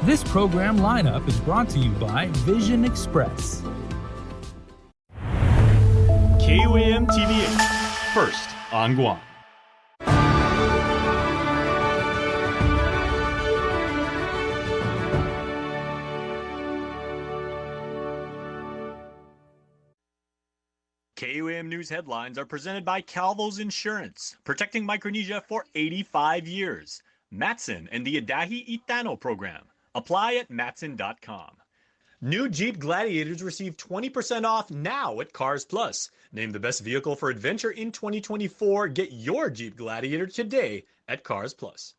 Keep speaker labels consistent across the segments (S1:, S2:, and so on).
S1: This program lineup is brought to you by Vision Express.
S2: KUAM TV8, first on Guam. KUAM News headlines are presented by Calvo's Insurance, protecting Micronesia for 85 years. Matson and the Adahi Itano program. Apply at matson.com. New Jeep Gladiators receive 20% off now at Cars Plus. Named the best vehicle for adventure in 2024. Get your Jeep Gladiator today at Cars Plus.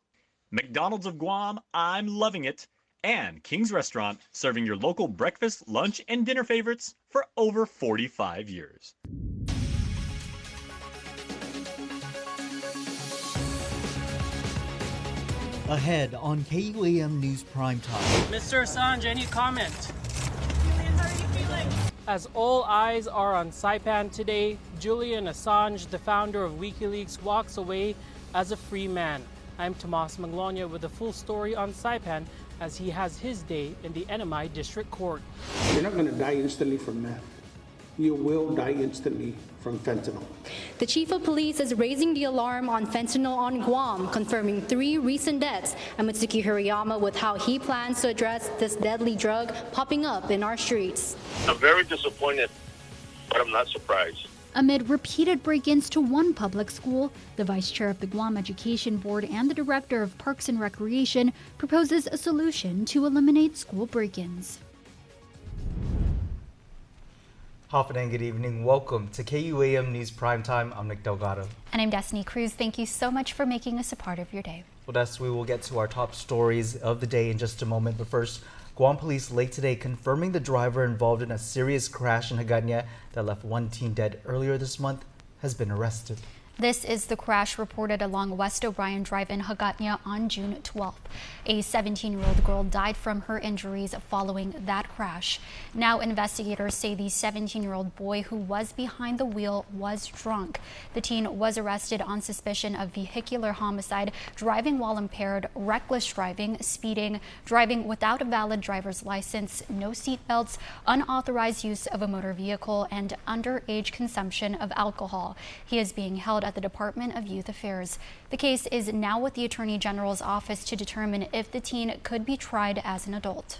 S2: McDonald's of Guam, I'm loving it. And King's Restaurant, serving your local breakfast, lunch, and dinner favorites for over 45 years.
S3: Ahead on KUAM News Primetime.
S4: Mr. Assange, any comment?
S5: Julian, how are you feeling?
S4: As all eyes are on Saipan today, Julian Assange, the founder of WikiLeaks, walks away as a free man. I'm Tomas Maglonia with the full story on Saipan as he has his day in the NMI District Court.
S6: You're not going to die instantly from meth. You will die instantly from fentanyl.
S7: The chief of police is raising the alarm on fentanyl on Guam, confirming 3 recent deaths. And Mitsuki Hirayama with how he plans to address this deadly drug popping up in our streets.
S8: I'm very disappointed, but I'm not surprised.
S9: Amid repeated break-ins to one public school, the vice chair of the Guam Education Board and the director of Parks and Recreation proposes a solution to eliminate school break-ins.
S3: Hafid, good evening. Welcome to KUAM News Primetime. I'm Nick Delgado.
S9: And I'm Destiny Cruz. Thank you so much for making us a part of your day.
S3: Well, Des, we will get to our top stories of the day in just a moment. But first, Guam police late today confirming the driver involved in a serious crash in Hagåtña that left 1 teen dead earlier this month has been arrested.
S9: This is the crash reported along West O'Brien Drive in Hagåtña on June 12th. A 17-year-old girl died from her injuries following that crash. Now investigators say the 17-year-old boy who was behind the wheel was drunk. The teen was arrested on suspicion of vehicular homicide, driving while impaired, reckless driving, speeding, driving without a valid driver's license, no seatbelts, unauthorized use of a motor vehicle, and underage consumption of alcohol. He is being held at the Department of Youth Affairs. The case is now with the Attorney General's office to determine if the teen could be tried as an adult.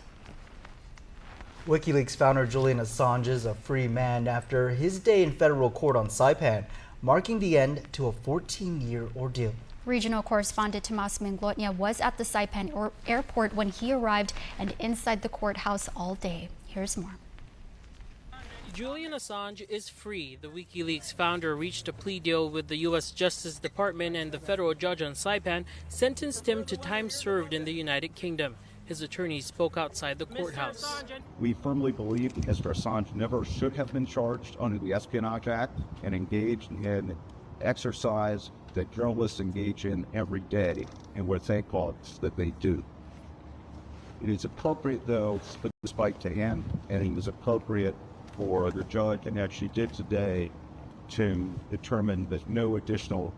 S3: WikiLeaks founder Julian Assange is a free man after his day in federal court on Saipan, marking the end to a 14-year ordeal.
S9: Regional correspondent Tomas Maglonia was at the Saipan airport when he arrived and inside the courthouse all day. Here's more.
S4: Julian Assange is free. The WikiLeaks founder reached a plea deal with the U.S. Justice Department, and the federal judge on Saipan sentenced him to time served in the United Kingdom. His attorney spoke outside the courthouse.
S10: We firmly believe that Mr. Assange never should have been charged under the Espionage Act and engaged in exercise that journalists engage in every day, and we're thankful that they do. It is appropriate, though, for this fight to end, and it was appropriate for the judge, and as she did today, to determine that no additional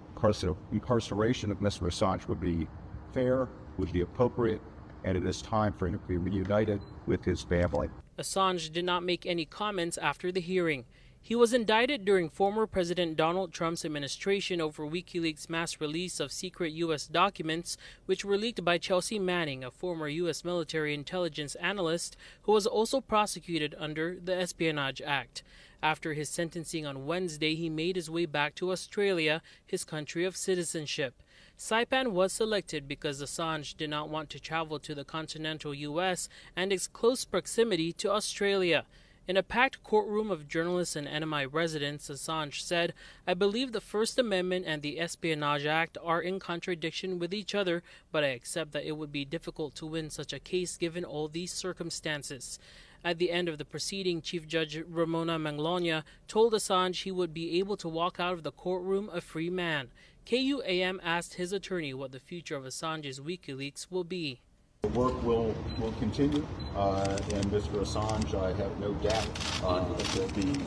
S10: incarceration of Mr. Assange would be fair, would be appropriate, and it is time for him to be reunited with his family.
S4: Assange did not make any comments after the hearing. He was indicted during former President Donald Trump's administration over WikiLeaks' mass release of secret U.S. documents, which were leaked by Chelsea Manning, a former U.S. military intelligence analyst who was also prosecuted under the Espionage Act. After his sentencing on Wednesday, he made his way back to Australia, his country of citizenship. Saipan was selected because Assange did not want to travel to the continental U.S. and its close proximity to Australia. In a packed courtroom of journalists and NMI residents, Assange said, "I believe the First Amendment and the Espionage Act are in contradiction with each other, but I accept that it would be difficult to win such a case given all these circumstances." At the end of the proceeding, Chief Judge Ramona Maglonia told Assange he would be able to walk out of the courtroom a free man. KUAM asked his attorney what the future of Assange's WikiLeaks will be.
S10: The work will continue, and Mr. Assange, I have no doubt that there'll be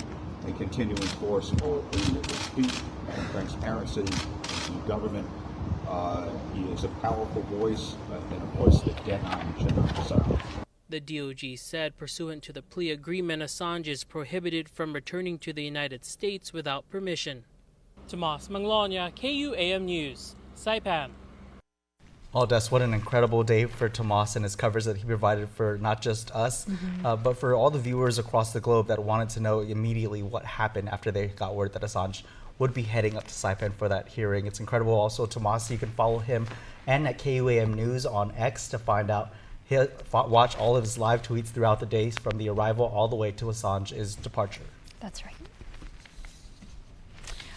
S10: a continuing course for freedom of speech and transparency in government He is a powerful voice, and a voice that cannot and should not be silenced.
S4: The DOJ said pursuant to the plea agreement, Assange is prohibited from returning to the United States without permission. Tomas Manglonia, KUAM News, Saipan.
S3: Oh, Des, what an incredible day for Tomas and his coverage that he provided for not just us, but for all the viewers across the globe that wanted to know immediately what happened after they got word that Assange would be heading up to Saipan for that hearing. It's incredible. Also, Tomas, you can follow him and at KUAM News on X to find out. He'll watch all of his live tweets throughout the days from the arrival all the way to Assange's departure.
S9: That's right.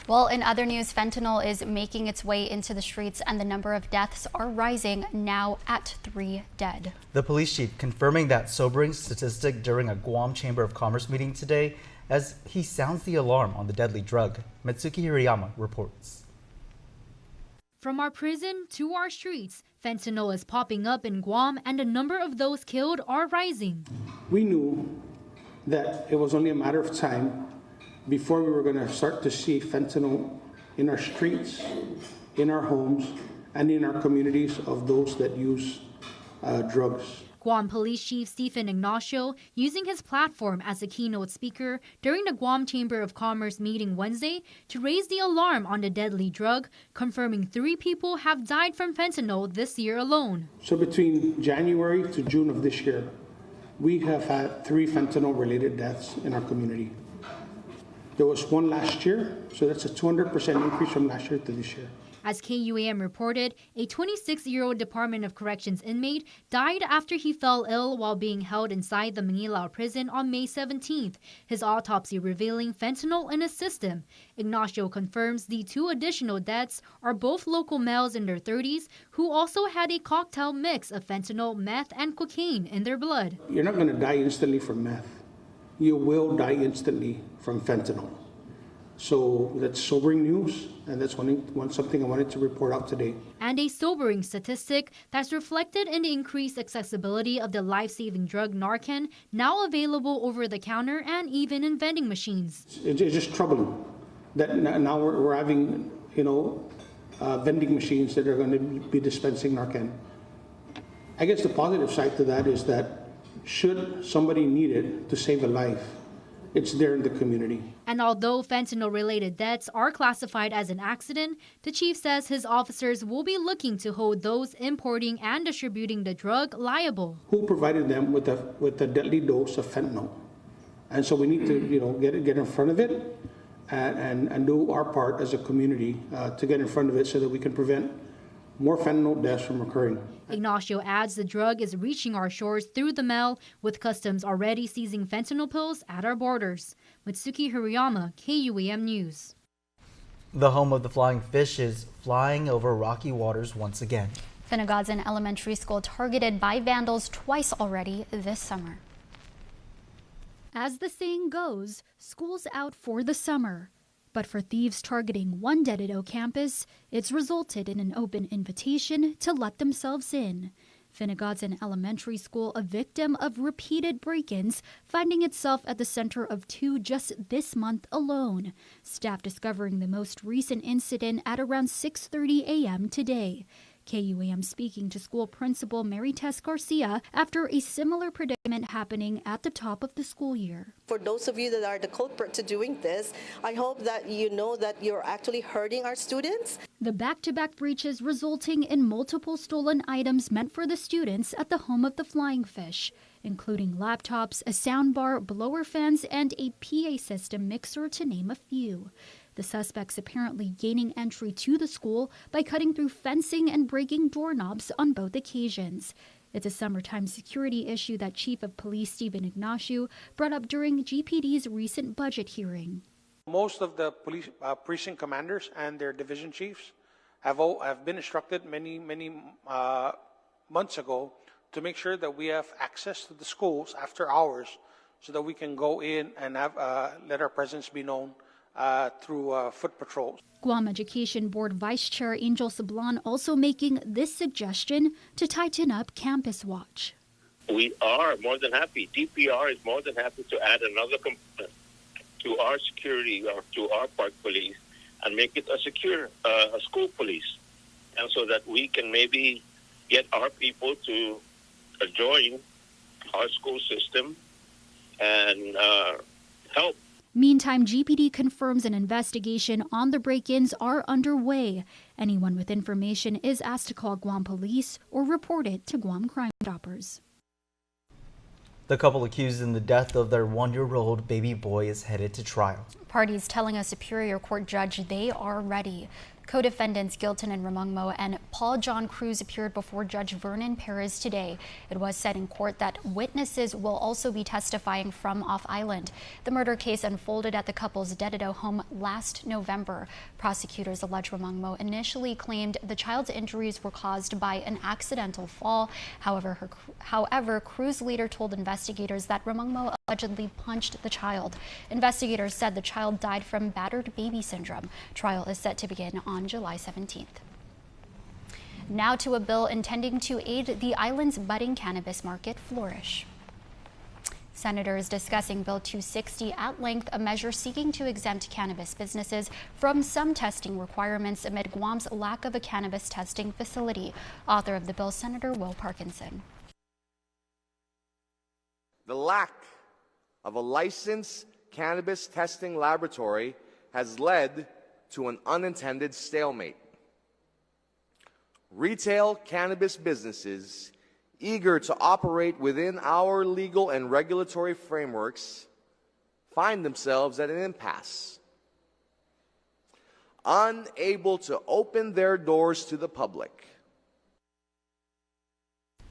S9: Well, in other news, fentanyl is making its way into the streets and the number of deaths are rising, now at 3 dead.
S3: The police chief confirming that sobering statistic during a Guam Chamber of Commerce meeting today as he sounds the alarm on the deadly drug. Mitsuki Hirayama reports.
S11: From our prison to our streets, fentanyl is popping up in Guam and the number of those killed are rising.
S6: We knew that it was only a matter of time before we were going to start to see fentanyl in our streets, in our homes, and in our communities of those that use drugs.
S11: Guam Police Chief Stephen Ignacio using his platform as a keynote speaker during the Guam Chamber of Commerce meeting Wednesday to raise the alarm on the deadly drug, confirming 3 people have died from fentanyl this year alone.
S6: So between January to June of this year, we have had 3 fentanyl-related deaths in our community. There was 1 last year, so that's a 200% increase from last year to this year.
S11: As KUAM reported, a 26-year-old Department of Corrections inmate died after he fell ill while being held inside the Manila prison on May 17th, his autopsy revealing fentanyl in his system. Ignacio confirms the 2 additional deaths are both local males in their 30s who also had a cocktail mix of fentanyl, meth, and cocaine in their blood.
S6: You're not going to die instantly from meth. You will die instantly from fentanyl. So that's sobering news, and that's something I wanted to report out today.
S11: And a sobering statistic that's reflected in the increased accessibility of the life-saving drug Narcan, now available over the counter and even in vending machines.
S6: It's just troubling that now we're having, vending machines that are going to be dispensing Narcan. I guess the positive side to that is that should somebody need it to save a life, it's there in the community.
S11: And although fentanyl-related deaths are classified as an accident, the chief says his officers will be looking to hold those importing and distributing the drug liable.
S6: Who provided them with a deadly dose of fentanyl? And so we need to, get in front of it and do our part as a community to get in front of it so that we can prevent more fentanyl deaths from occurring.
S11: Ignacio adds the drug is reaching our shores through the mail, with customs already seizing fentanyl pills at our borders. Mitsuki Hirayama, KUAM News.
S3: The home of the flying fish is flying over rocky waters once again.
S9: Finagazan Elementary School targeted by vandals twice already this summer.
S12: As the saying goes, school's out for the summer. But for thieves targeting one Dededo campus, it's resulted in an open invitation to let themselves in. Finagazan Elementary School, a victim of repeated break-ins, finding itself at the center of 2 just this month alone. Staff discovering the most recent incident at around 6:30 a.m. today. KUAM speaking to school principal Mary Tess Garcia after a similar predicament happening at the top of the school year.
S13: For those of you that are the culprit to doing this, I hope that you know that you're actually hurting our students.
S12: The back-to-back breaches resulting in multiple stolen items meant for the students at the home of the flying fish, including laptops, a soundbar, blower fans, and a PA system mixer, to name a few. The suspects apparently gaining entry to the school by cutting through fencing and breaking doorknobs on both occasions. It's a summertime security issue that Chief of Police Stephen Ignacio brought up during GPD's recent budget hearing.
S14: Most of the police precinct commanders and their division chiefs have been instructed many months ago to make sure that we have access to the schools after hours so that we can go in and have let our presence be known through foot patrols.
S12: Guam Education Board Vice Chair Angel Sablan also making this suggestion to tighten up campus watch.
S8: We are more than happy. DPR is more than happy to add another component to our security or to our park police and make it a secure school police. and so that we can maybe get our people to join our school system and help.
S12: Meantime, GPD confirms an investigation on the break-ins are underway. Anyone with information is asked to call Guam police or report it to Guam Crime Stoppers.
S3: The couple accused in the death of their 1-year-old baby boy is headed to trial.
S9: Parties telling a Superior Court judge they are ready. Co-defendants Gilton and Ramungmo and Paul John Cruz appeared before Judge Vernon Perez today. It was said in court that witnesses will also be testifying from off-island. The murder case unfolded at the couple's Dededo home last November. Prosecutors allege Ramungmo initially claimed the child's injuries were caused by an accidental fall. However, Cruz later told investigators that Ramungmo allegedly punched the child. Investigators said the child died from battered baby syndrome. Trial is set to begin on July 17th. Now to a bill intending to aid the island's budding cannabis market flourish. Senators discussing Bill 260 at length, a measure seeking to exempt cannabis businesses from some testing requirements amid Guam's lack of a cannabis testing facility. Author of the bill, Senator Will Parkinson.
S15: The lack of a licensed cannabis testing laboratory has led to an unintended stalemate. Retail cannabis businesses eager to operate within our legal and regulatory frameworks find themselves at an impasse, unable to open their doors to the public.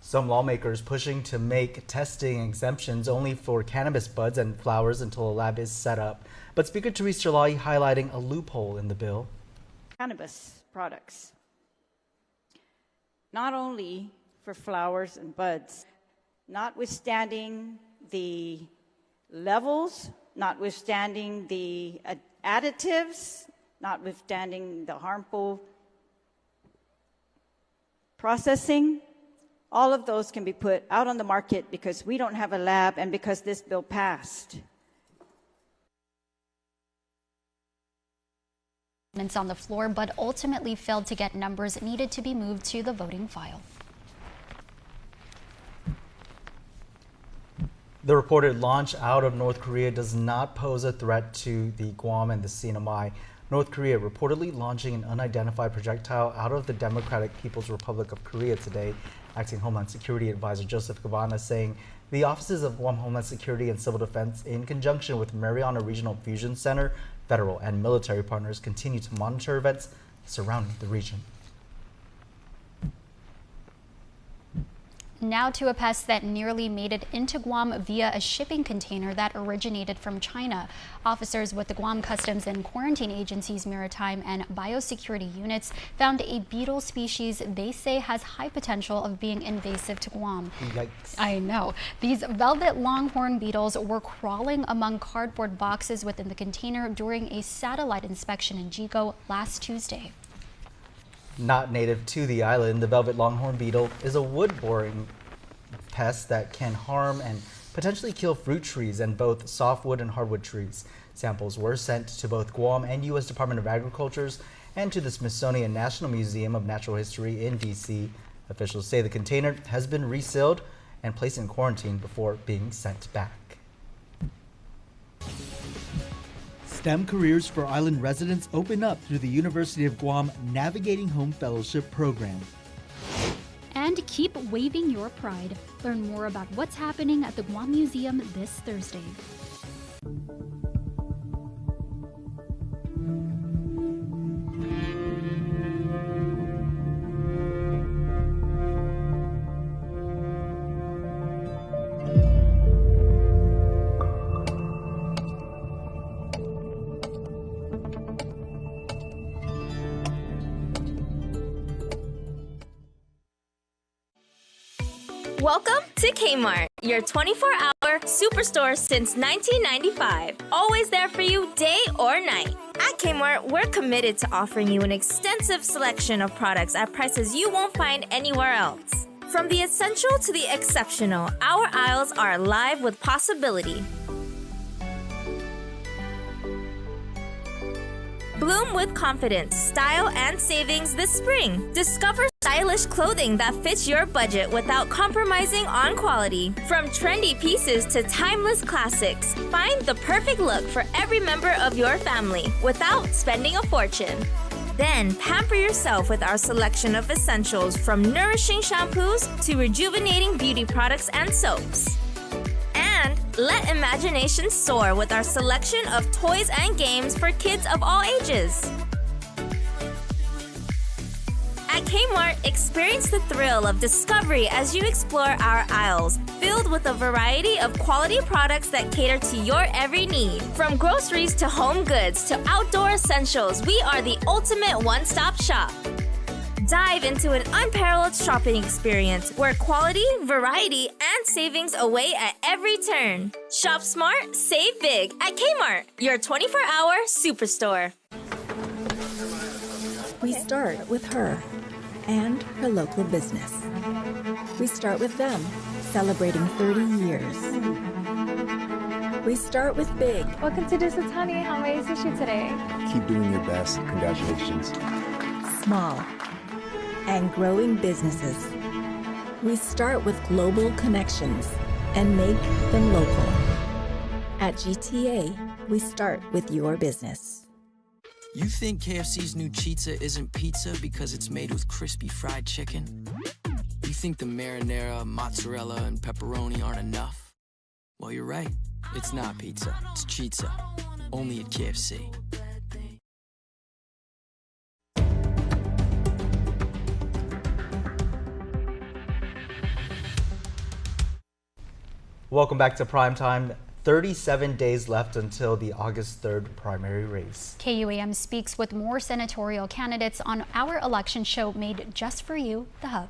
S3: Some lawmakers pushing to make testing exemptions only for cannabis buds and flowers until a lab is set up. But Speaker Therese Jalai highlighting a loophole in the bill.
S16: Cannabis products, not only for flowers and buds, notwithstanding the levels, notwithstanding the additives, notwithstanding the harmful processing, all of those can be put out on the market because we don't have a lab and because this bill passed.
S9: On the floor, but ultimately failed to get numbers needed to be moved to the voting file.
S3: The reported launch out of North Korea does not pose a threat to the Guam and the CNMI. North Korea reportedly launching an unidentified projectile out of the Democratic People's Republic of Korea today. Acting Homeland Security Advisor Joseph Cabana saying the offices of Guam Homeland Security and Civil Defense, in conjunction with Mariana Regional Fusion Center, federal and military partners, continue to monitor events surrounding the region.
S9: Now to a pest that nearly made it into Guam via a shipping container that originated from China. Officers with the Guam Customs and Quarantine Agency's maritime and biosecurity units found a beetle species they say has high potential of being invasive to Guam.
S3: Yikes.
S9: I know. These velvet longhorn beetles were crawling among cardboard boxes within the container during a satellite inspection in Jigo last Tuesday.
S3: Not native to the island, the velvet longhorn beetle is a wood-boring pest that can harm and potentially kill fruit trees and both softwood and hardwood trees. Samples were sent to both Guam and U.S. Department of Agriculture and to the Smithsonian National Museum of Natural History in D.C. Officials say the container has been resealed and placed in quarantine before being sent back.
S17: STEM careers for island residents open up through the University of Guam Navigating Home Fellowship Program.
S12: And keep waving your pride. Learn more about what's happening at the Guam Museum this Thursday.
S18: Welcome to Kmart, your 24-hour superstore since 1995. Always there for you day or night. At Kmart, we're committed to offering you an extensive selection of products at prices you won't find anywhere else. From the essential to the exceptional, our aisles are alive with possibility. Bloom with confidence, style, and savings this spring. Discover stylish clothing that fits your budget without compromising on quality. From trendy pieces to timeless classics, find the perfect look for every member of your family without spending a fortune. Then pamper yourself with our selection of essentials from nourishing shampoos to rejuvenating beauty products and soaps. And let imagination soar with our selection of toys and games for kids of all ages. At Kmart, experience the thrill of discovery as you explore our aisles, filled with a variety of quality products that cater to your every need. From groceries to home goods to outdoor essentials, we are the ultimate one-stop shop. Dive into an unparalleled shopping experience where quality, variety, and savings await at every turn. Shop smart, save big at Kmart, your 24-hour superstore.
S19: We start with her and her local business. We start with them, celebrating 30 years. We start with big.
S20: Welcome to Dusutani. How may I assist you today?
S21: Keep doing your best. Congratulations.
S19: Small and growing businesses. We start with global connections and make them local. At GTA, we start with your business.
S22: You think KFC's new pizza isn't pizza because it's made with crispy fried chicken? You think the marinara, mozzarella, and pepperoni aren't enough? Well, you're right. It's not pizza. It's chizza. Only at KFC.
S3: Welcome back to Primetime. 37 days left until the August 3rd primary race.
S9: KUAM speaks with more senatorial candidates on our election show made just for you, The Hub.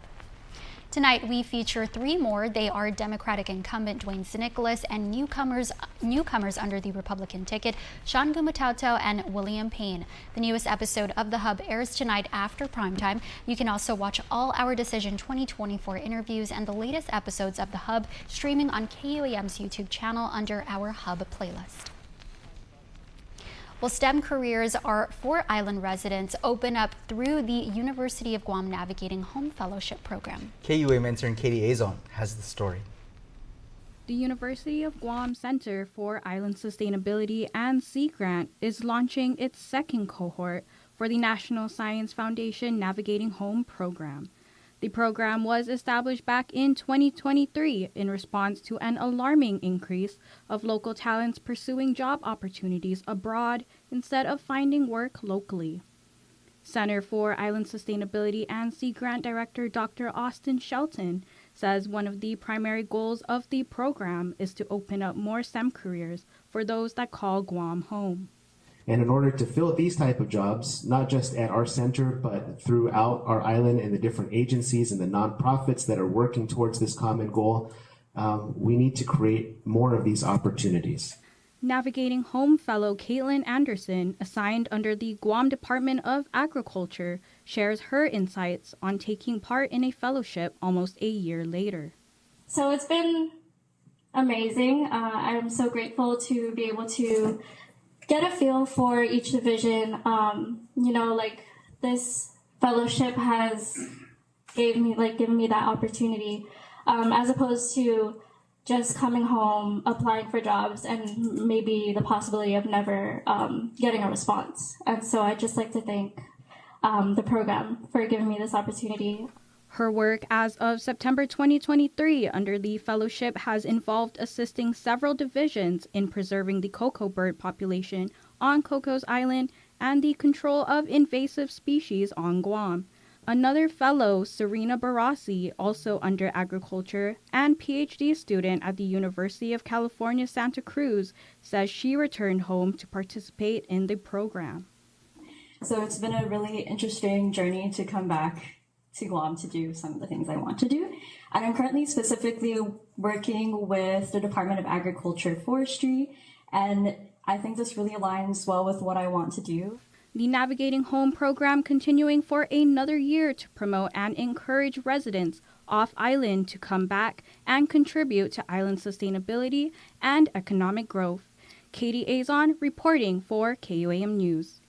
S9: Tonight, we feature three more. They are Democratic incumbent Dwayne Nicholas and newcomers under the Republican ticket, Sean Gumatauto and William Payne. The newest episode of The Hub airs tonight after primetime. You can also watch all our Decision 2024 interviews and the latest episodes of The Hub streaming on KUAM's YouTube channel under our Hub playlist. Well, STEM careers for island residents open up through the University of Guam Navigating Home Fellowship Program.
S3: KUAM intern Katie Azon has the story.
S23: The University of Guam Center for Island Sustainability and Sea Grant is launching its second cohort for the National Science Foundation Navigating Home program. The program was established back in 2023 in response to an alarming increase of local talents pursuing job opportunities abroad instead of finding work locally. Center for Island Sustainability and Sea Grant Director Dr. Austin Shelton says one of the primary goals of the program is to open up more STEM careers for those that call Guam home.
S24: And in order to fill these type of jobs, not just at our center, but throughout our island and the different agencies and the nonprofits that are working towards this common goal, we need to create more of these opportunities.
S23: Navigating Home fellow Caitlin Anderson, assigned under the Guam Department of Agriculture, shares her insights on taking part in a fellowship almost a year later.
S25: So it's been amazing. I'm so grateful to be able to get a feel for each division. This fellowship has given me that opportunity, as opposed to just coming home, applying for jobs, and maybe the possibility of never getting a response. And so I'd just like to thank the program for giving me this opportunity.
S23: Her work as of September 2023 under the fellowship has involved assisting several divisions in preserving the cocoa bird population on Cocos Island and the control of invasive species on Guam. Another fellow, Serena Barassi, also under agriculture and PhD student at the University of California, Santa Cruz, says she returned home to participate in the program.
S26: So it's been a really interesting journey to come back to Guam to do some of the things I want to do. And I'm currently specifically working with the Department of Agriculture Forestry, and I think this really aligns well with what I want to do.
S23: The Navigating Home program continuing for another year to promote and encourage residents off island to come back and contribute to island sustainability and economic growth. Katie Azon reporting for KUAM News.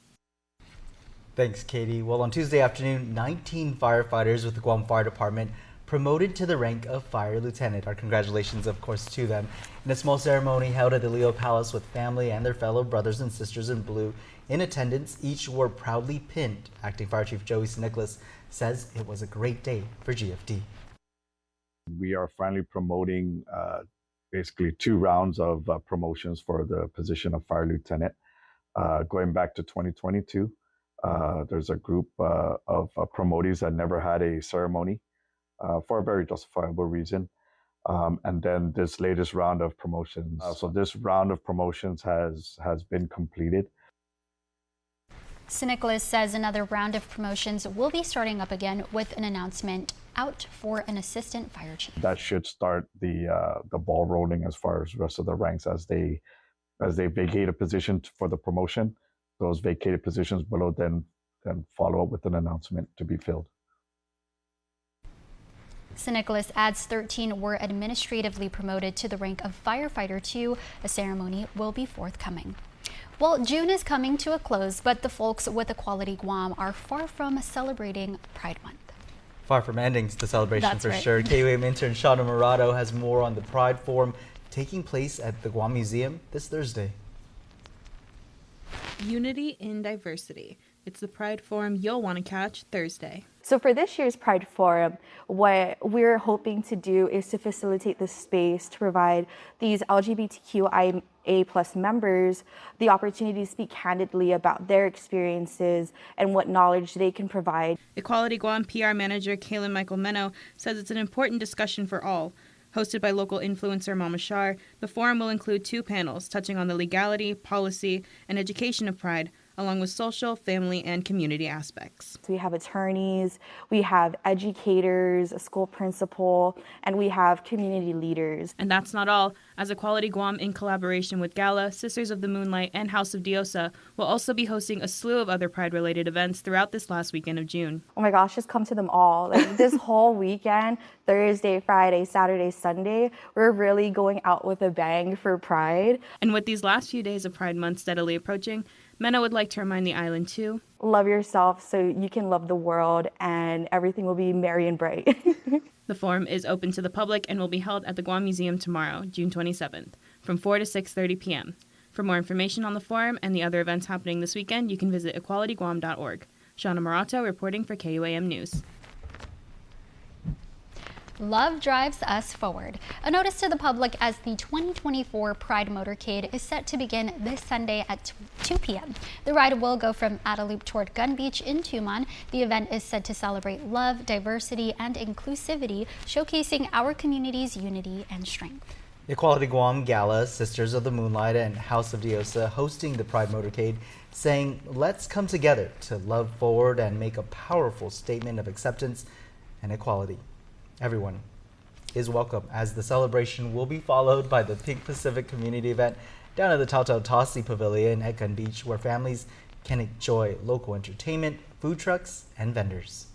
S3: Thanks, Katie. Well, on Tuesday afternoon, 19 firefighters with the Guam Fire Department promoted to the rank of Fire Lieutenant. Our congratulations, of course, to them. In a small ceremony held at the Leo Palace with family and their fellow brothers and sisters in blue in attendance, each were proudly pinned. Acting Fire Chief Joey Nicholas says it was a great day for GFD.
S1: We are finally promoting basically 2 rounds of promotions for the position of Fire Lieutenant. Going back to 2022, there's a group of promotees that never had a ceremony for a very justifiable reason. And then this latest round of promotions. So this round of promotions has been completed.
S9: Nicholas says another round of promotions will be starting up again with an announcement out for an assistant fire chief.
S1: That should start the ball rolling as far as the rest of the ranks as they vacate a position for the promotion. Those vacated positions below then follow up with an announcement to be filled.
S9: Nicholas adds 13 were administratively promoted to the rank of Firefighter 2. A ceremony will be forthcoming. Well, June is coming to a close, but the folks with Equality Guam are far from celebrating Pride Month.
S3: Far from ending the celebration.
S9: That's
S3: for
S9: right.
S3: sure. KUAM intern Shauna Murado has more on the Pride Forum taking place at the Guam Museum this Thursday.
S2: Unity in diversity. It's the Pride Forum you'll want to catch Thursday.
S4: So for this year's Pride Forum, what we're hoping to do is to facilitate this space to provide these LGBTQIA+ members the opportunity to speak candidly about their experiences and what knowledge they can provide.
S2: Equality Guam PR manager Kaylin Michael Meno says it's an important discussion for all. Hosted by local influencer Mama Shar, the forum will include 2 panels touching on the legality, policy, and education of Pride, along with social, family, and community aspects.
S4: We have attorneys, we have educators, a school principal, and we have community leaders.
S2: And that's not all. As Equality Guam, in collaboration with Gala, Sisters of the Moonlight, and House of Diosa, will also be hosting a slew of other Pride-related events throughout this last weekend of June.
S4: Oh my gosh, just come to them all. Like this whole weekend, Thursday, Friday, Saturday, Sunday, we're really going out with a bang for Pride.
S2: And with these last few days of Pride Month steadily approaching, Mena would like to remind the island too.
S4: Love yourself so you can love the world and everything will be merry and bright.
S2: The forum is open to the public and will be held at the Guam Museum tomorrow, June 27th, from 4 to 6:30 p.m. For more information on the forum and the other events happening this weekend, you can visit equalityguam.org. Shauna Marato reporting for KUAM News.
S9: Love drives us forward. A notice to the public as the 2024 Pride Motorcade is set to begin this Sunday at 2 p.m. The ride will go from Adaloop toward Gun Beach in Tumon. The event is said to celebrate love, diversity, and inclusivity, showcasing our community's unity and strength.
S3: Equality Guam, Gala, Sisters of the Moonlight, and House of Diosa hosting the Pride Motorcade, saying, let's come together to love forward and make a powerful statement of acceptance and equality. Everyone is welcome, as the celebration will be followed by the Pink Pacific community event down at the Tautau Tasi Pavilion at Gun Beach, where families can enjoy local entertainment, food trucks, and vendors.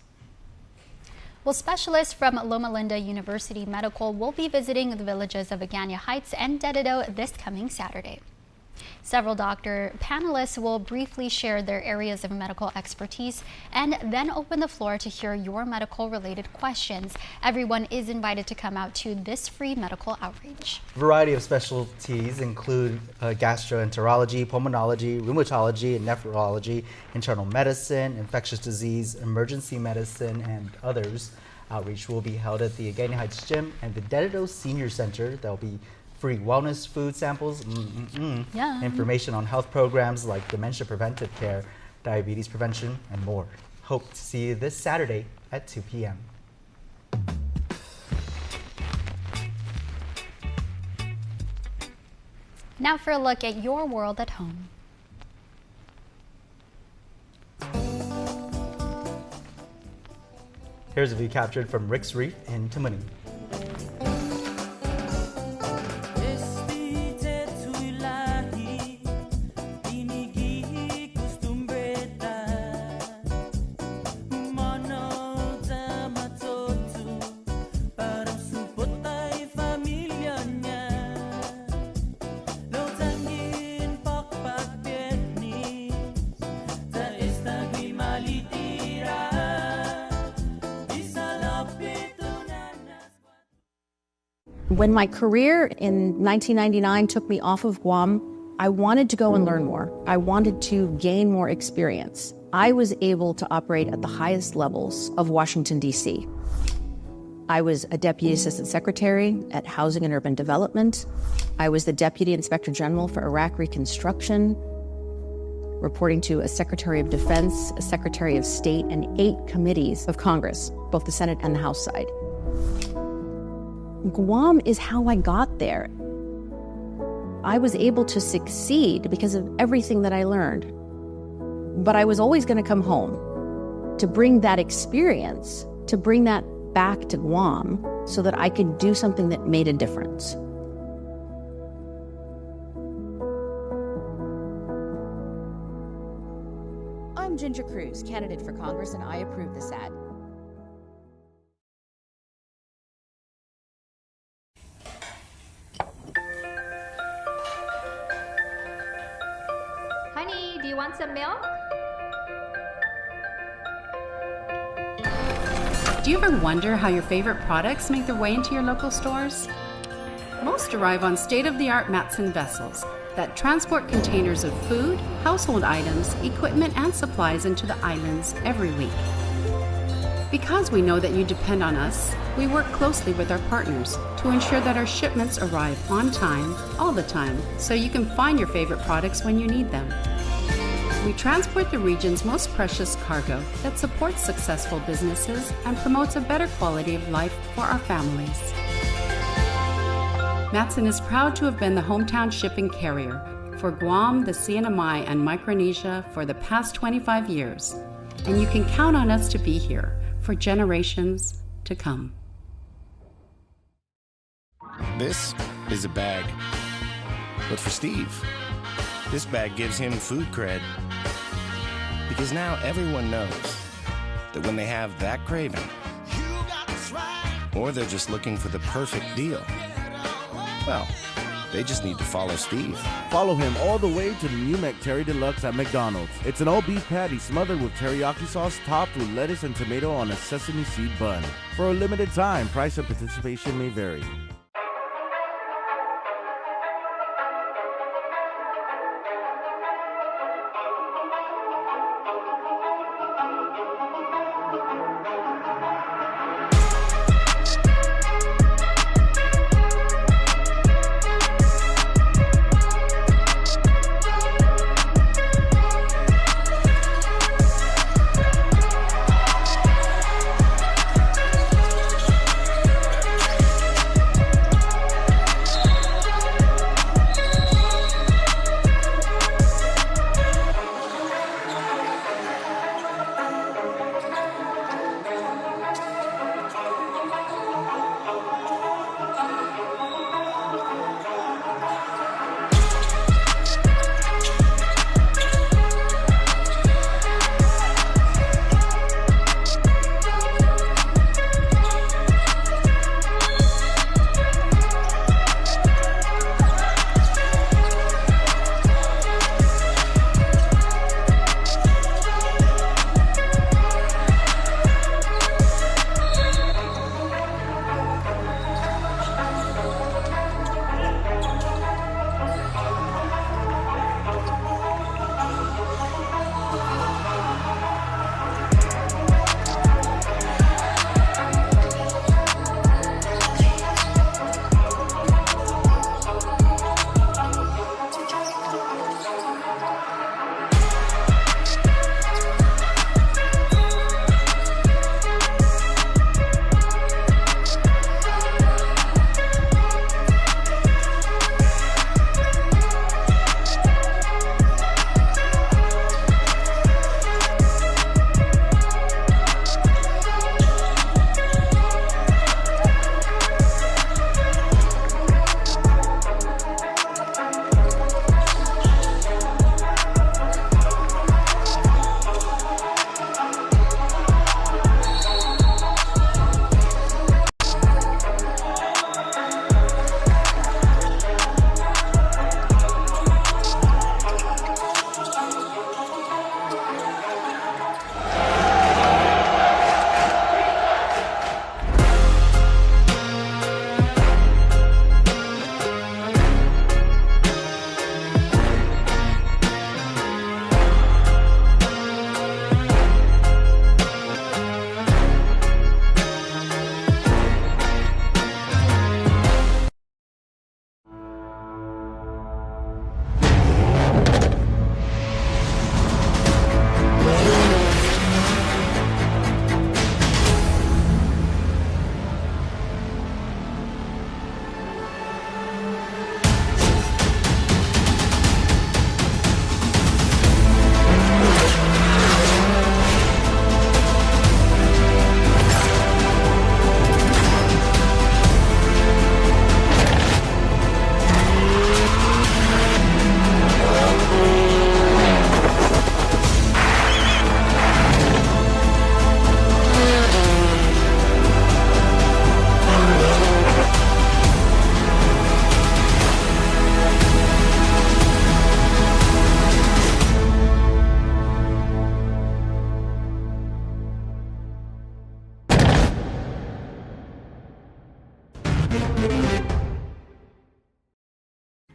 S9: Well, specialists from Loma Linda University Medical will be visiting the villages of Agana Heights and Dededo this coming Saturday. Several doctor panelists will briefly share their areas of medical expertise and then open the floor to hear your medical related questions. Everyone is invited to come out to this free medical outreach.
S3: A variety of specialties include gastroenterology, pulmonology, rheumatology, and nephrology, internal medicine, infectious disease, emergency medicine, and others. Outreach will be held at the Agana Heights Gym and the Dededo Senior Center. There will be free wellness food samples, information on health programs like dementia preventive care, diabetes prevention, and more. Hope to see you this Saturday at 2 p.m.
S9: Now for a look at your world at home.
S3: Here's a view captured from Rick's Reef in Tamuning.
S5: When my career in 1999 took me off of Guam, I wanted to go and learn more. I wanted to gain more experience. I was able to operate at the highest levels of Washington, D.C. I was a Deputy Assistant Secretary at Housing and Urban Development. I was the Deputy Inspector General for Iraq Reconstruction, reporting to a Secretary of Defense, a Secretary of State, and 8 committees of Congress, both the Senate and the House side. Guam is how I got there. I was able to succeed because of everything that I learned. But I was always going to come home to bring that experience, to bring that back to Guam so that I could do something that made a difference. I'm Ginger Cruz, candidate for Congress, and I approve this ad.
S6: Honey, do you want some milk?
S7: Do you ever wonder how your favorite products make their way into your local stores? Most arrive on state-of-the-art Matson vessels that transport containers of food, household items, equipment, and supplies into the islands every week. Because we know that you depend on us, we work closely with our partners to ensure that our shipments arrive on time, all the time, so you can find your favorite products when you need them. We transport the region's most precious cargo that supports successful businesses and promotes a better quality of life for our families. Matson is proud to have been the hometown shipping carrier for Guam, the CNMI, and Micronesia for the past 25 years, and you can count on us to be here for generations to come.
S10: This is a bag, but for Steve, this bag gives him food cred. Because now everyone knows that when they have that craving, or they're just looking for the perfect deal, well, they just need to follow Steve.
S11: Follow him all the way to the new McTerry Deluxe at McDonald's. It's an all-beef patty smothered with teriyaki sauce topped with lettuce and tomato on a sesame seed bun. For a limited time, price and participation may vary.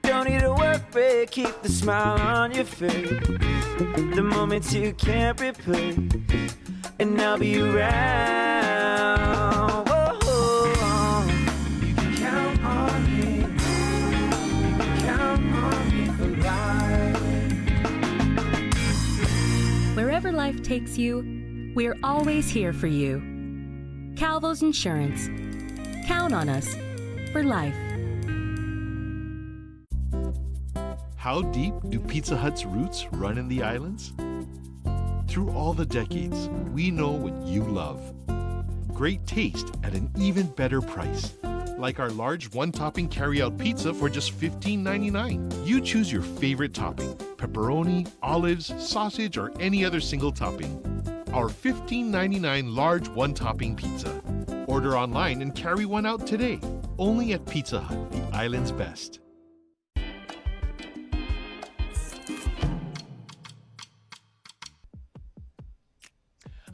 S8: Don't need a work break, keep the smile on your face. The moments you can't replace, and I'll be around. Whoa. You can count on me. You can count on me for life.
S13: Wherever life takes you, we're always here for you. Calvo's Insurance. Count on us for life.
S14: How deep do Pizza Hut's roots run in the islands? Through all the decades, we know what you love. Great taste at an even better price. Like our large one-topping carry-out pizza for just $15.99. You choose your favorite topping, pepperoni, olives, sausage, or any other single topping. Our $15.99 large one-topping pizza. Order online and carry one out today. Only at Pizza Hut, the island's best.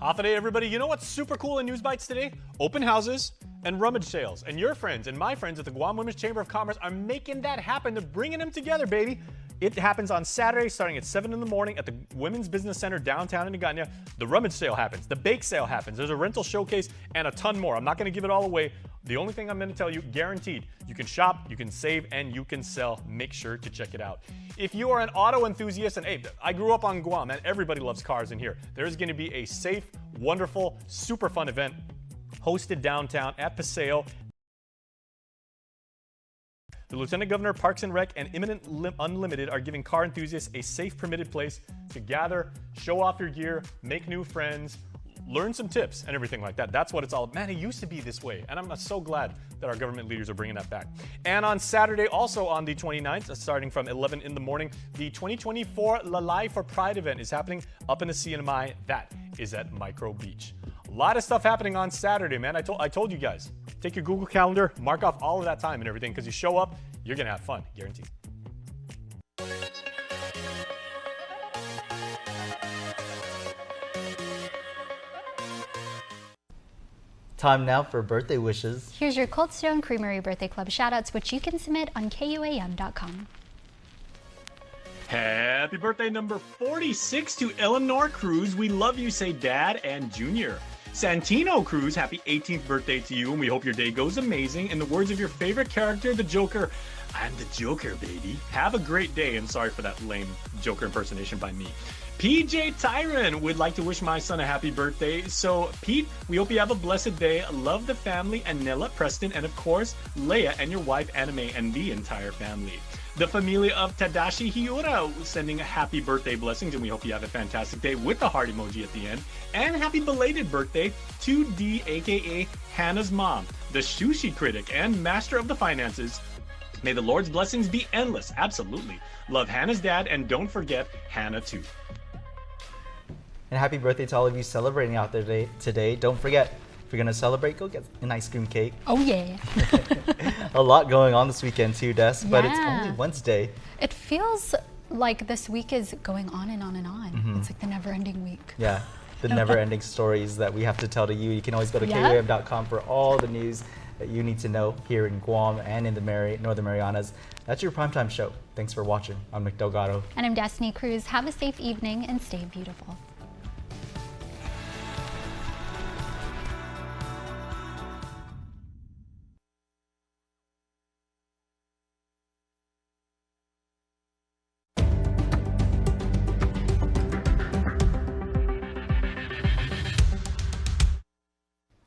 S15: Half a day, everybody. You know what's super cool in News Bites today? Open houses and rummage sales. And your friends and my friends at the Guam Women's Chamber of Commerce are making that happen. They're bringing them together, baby. It happens on Saturday starting at 7 in the morning at the Women's Business Center downtown in Naganya. The rummage sale happens. The bake sale happens. There's a rental showcase and a ton more. I'm not going to give it all away. The only thing I'm going to tell you, guaranteed, you can shop, you can save, and you can sell. Make sure to check it out. If you are an auto enthusiast, and hey, I grew up on Guam, and everybody loves cars in here. There's going to be a safe, wonderful, super fun event hosted downtown at Paseo. The Lieutenant Governor, Parks and Rec, and Imminent Unlimited are giving car enthusiasts a safe, permitted place to gather, show off your gear, make new friends, learn some tips, and everything like that. That's what it's all about. Man, it used to be this way, and I'm so glad that our government leaders are bringing that back. And on Saturday, also on the 29th, starting from 11 in the morning, the 2024 Lalai for Pride event is happening up in the CNMI. That is at Micro Beach. A lot of stuff happening on Saturday, man. I told you guys. Take your Google Calendar, mark off all of that time and everything, because you show up, you're going to have fun, guaranteed.
S3: Time now for birthday wishes.
S9: Here's your Cold Stone Creamery Birthday Club shoutouts, which you can submit on KUAM.com.
S15: Happy birthday number 46 to Eleanor Cruz. We love you, say Dad and Junior. Santino Cruz, happy 18th birthday to you, and we hope your day goes amazing. In the words of your favorite character, the Joker, I'm the Joker, baby. Have a great day, and sorry for that lame Joker impersonation by me. PJ Tyron would like to wish my son a happy birthday. So, Pete, we hope you have a blessed day. Love the family, and Nella, Preston, and of course, Leia and your wife, Anime, and the entire family. The familia of Tadashi Hiura sending happy birthday blessings, and we hope you have a fantastic day with the heart emoji at the end. And happy belated birthday to D, aka Hannah's mom, the sushi critic and master of the finances. May the Lord's blessings be endless. Absolutely. Love Hannah's dad, and don't forget Hannah too.
S3: And happy birthday to all of you celebrating out there today. Don't forget, if you're going to celebrate, go get an ice cream cake.
S9: Oh, yeah.
S3: A lot going on this weekend too, Des, but it's only Wednesday.
S9: It feels like this week is going on and on and on.
S3: Mm-hmm.
S9: It's like the never-ending week.
S3: Yeah, the never-ending stories that we have to tell to you. You can always go to KUAM.com for all the news that you need to know here in Guam and in the Northern Marianas. That's your primetime show. Thanks for watching. I'm Nick Delgado.
S9: And I'm Destiny Cruz. Have a safe evening and stay beautiful.